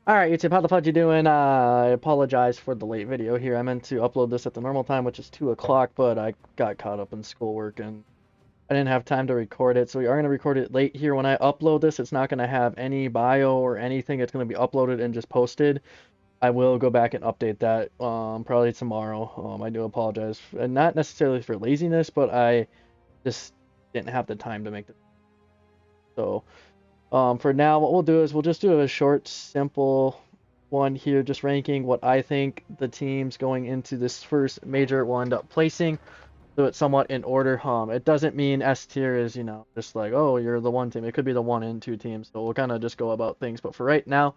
Alright, YouTube, how the fudge you doing? I apologize for the late video here. I meant to upload this at the normal time, which is 2 o'clock, but I got caught up in schoolwork and I didn't have time to record it. So we are going to record it late here. When I upload this, it's not going to have any bio or anything. It's going to be uploaded and just posted. I will go back and update that probably tomorrow. I do apologize. And not necessarily for laziness, but I just didn't have the time to make it. So... for now, what we'll do is we'll just do a short, simple one here, just ranking what I think the teams going into this first major will end up placing. Do it somewhat in order. It doesn't mean S tier is, just like, oh, you're the one team. It could be the 1 and 2 teams. So we'll kind of just go about things. But for right now,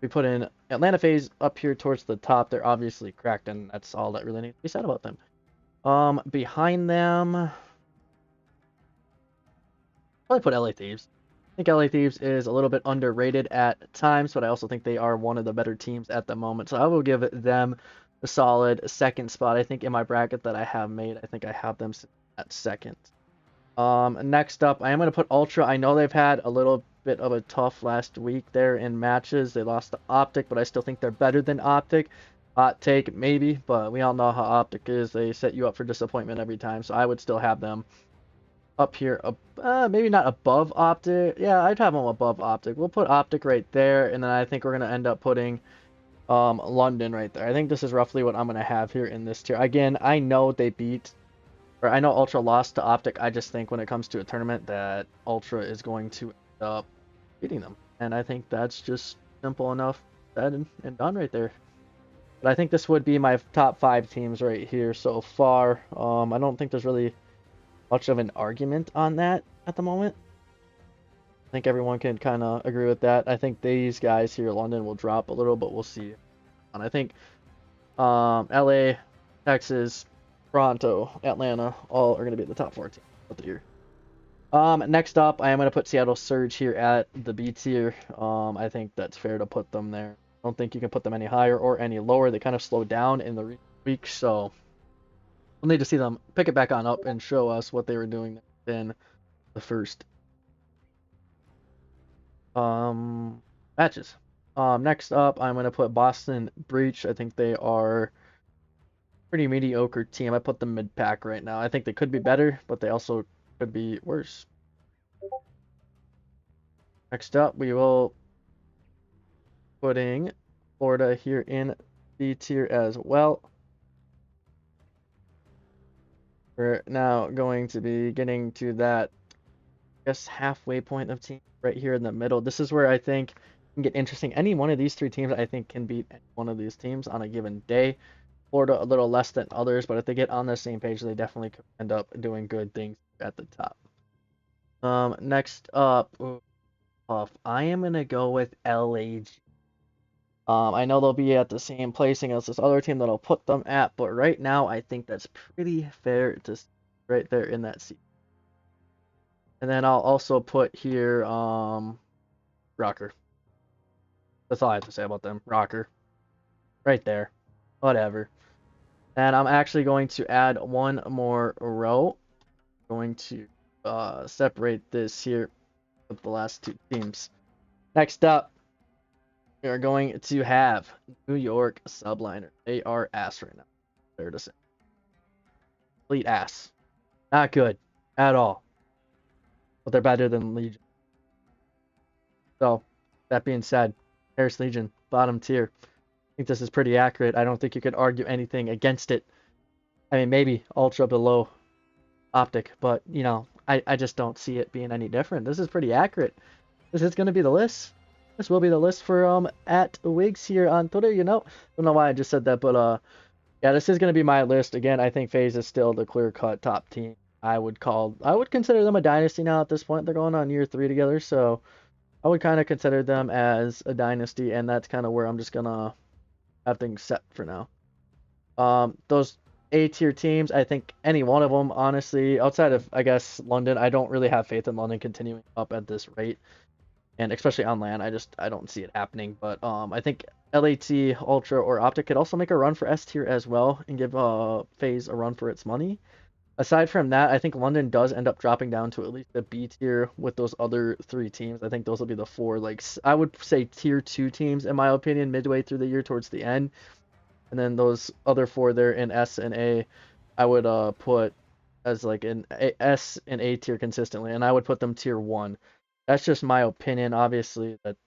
we put in Atlanta FaZe up here towards the top. They're obviously cracked, and that's all that really needs to be said about them. Behind them, probably put LA Thieves. I think LA Thieves is a little bit underrated at times, but I also think they are one of the better teams at the moment. So I will give them a solid second spot. I think in my bracket that I have made, I think I have them at second. Next up, I am going to put Ultra. I know they've had a little bit of a tough last week there in matches. They lost to Optic, but I still think they're better than Optic. Hot take, maybe, but we all know how Optic is. They set you up for disappointment every time, so I would still have them up here, maybe not above Optic. Yeah, I'd have them above Optic. We'll put Optic right there, and then I think we're gonna end up putting London right there. I think this is roughly what I'm gonna have here in this tier. Again, I know they beat, or I know Ultra lost to Optic. I just think when it comes to a tournament that Ultra is going to end up beating them, and I think that's just simple enough said and done right there. But I think this would be my top 5 teams right here so far. I don't think there's really much of an argument on that at the moment. I think everyone can kind of agree with that. I think these guys here, London, will drop a little, but we'll see. And I think LA, Texas, Toronto, Atlanta, all are going to be the top 4 teams of the year. Next up, I am going to put Seattle Surge here at the B tier. I think that's fair to put them there. I don't think you can put them any higher or any lower. They kind of slowed down in the week, so we'll need to see them pick it back on up and show us what they were doing in the first matches. Next up, I'm going to put Boston Breach. I think they are pretty mediocre team. I put them mid-pack right now. I think they could be better, but they also could be worse. Next up, we will putting Florida here in D tier as well. We're now going to be getting to that, I guess, halfway point of team right here in the middle. This is where I think it can get interesting. Any one of these 3 teams, I think, can beat one of these teams on a given day. Florida a little less than others, but if they get on the same page, they definitely could end up doing good things at the top. Next up, I am gonna go with LAG. I know they'll be at the same placing as this other team that I'll put them at, but right now I think that's pretty fair to right there in that seat. And then I'll also put here Rocker. That's all I have to say about them. Rocker. Right there. Whatever. And I'm actually going to add one more row. I'm going to separate this here with the last 2 teams. Next up, we are going to have New York Subliner. They are ass right now. Fair to say. Complete ass. Not good at all. But they're better than Legion. So, that being said, Paris Legion, bottom tier. I think this is pretty accurate. I don't think you could argue anything against it. I mean, maybe Ultra below Optic, but, I just don't see it being any different. This is pretty accurate. This is going to be the list. This will be the list for at Wyggzz here on Twitter, Don't know why I just said that, but yeah, this is going to be my list. Again, I think FaZe is still the clear-cut top team. I would consider them a dynasty now at this point. They're going on year 3 together, so I would kind of consider them as a dynasty, and that's kind of where I'm just going to have things set for now. Those A-tier teams, I think any one of them, honestly, outside of, I guess, London, I don't really have faith in London continuing up at this rate. And especially on LAN, I don't see it happening. But I think LAT, Ultra, or Optic could also make a run for S tier as well and give FaZe a run for its money. Aside from that, I think London does end up dropping down to at least a B tier with those other three teams. I think those will be the four, like I would say tier two teams in my opinion, midway through the year towards the end, and then those other four there in S and A, I would put as like an S and A tier consistently, and I would put them tier one. That's just my opinion. Obviously, that's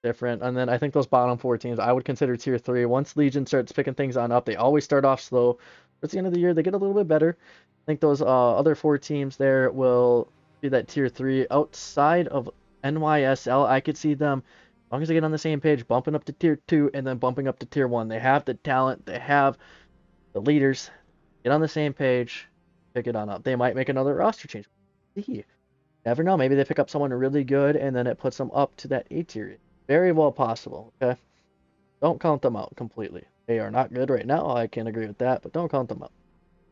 different. And then I think those bottom four teams I would consider tier three. Once Legion starts picking things on up, they always start off slow. Towards the end of the year, they get a little bit better. I think those other four teams there will be that tier three. Outside of NYSL, I could see them, as long as they get on the same page, bumping up to tier two and then bumping up to tier one. They have the talent, they have the leaders. Get on the same page, pick it on up. They might make another roster change. See, never know. Maybe they pick up someone really good and then it puts them up to that A tier. Very well possible. Okay, don't count them out completely. They are not good right now. I can't agree with that, but don't count them out.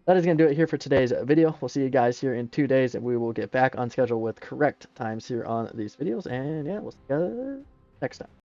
That is going to do it here for today's video. We'll see you guys here in 2 days, and we will get back on schedule with correct times here on these videos. And yeah, we'll see you next time.